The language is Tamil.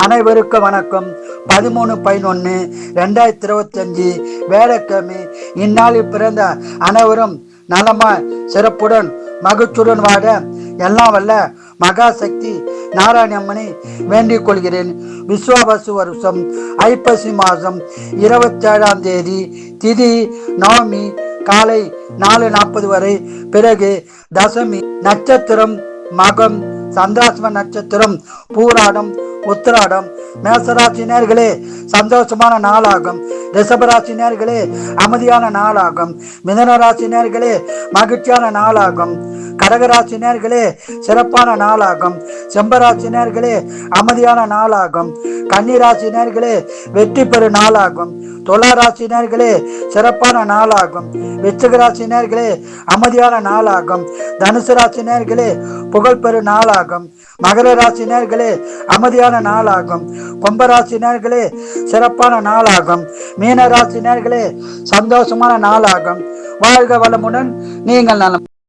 அனைவருக்கும் வணக்கம். 13/11/2025 வேலைக்கிழமை. இந்நாளில் பிறந்த அனைவரும் நலமா சிறப்புடன் மகிழ்ச்சியுடன் வாழ எல்லாம் வல்ல மகாசக்தி நாராயணம்மனை வேண்டிக் கொள்கிறேன். விஸ்வாவசு வருஷம் ஐப்பசி மாதம் 27ஆம் தேதி திதி நவமி காலை 4:40 வரை. பிறகு தசமி. நட்சத்திரம் மகம். சந்திராசிரம நட்சத்திரம் பூராடம் உத்திராடம். மேசராசினியர்களே சந்தோஷமான நாளாகும். ரிஷபராசினியர்களே அமைதியான நாளாகும். மிதனராசினியர்களே மகிழ்ச்சியான நாளாகும். கடகராசினியர்களே சிறப்பான நாளாகும். செம்பராசினியர்களே அமைதியான நாளாகும். கன்னிராசினியர்களே வெற்றி பெறும் நாளாகும். துளாராசினியர்களே சிறப்பான நாளாகும். விருச்சிகராசினியர்களே அமைதியான நாளாகும். தனுசு ராசினியர்களே புகழ்பெறும் நாளாகும். மகர ராசினியர்களே அமைதியான நாளாகும். கும்பராசினியர்களே சிறப்பான நாளாகும். மீன ராசினியர்களே சந்தோஷமான நாளாகும். வாழ்க வளமுடன். நீங்கள் நலம்.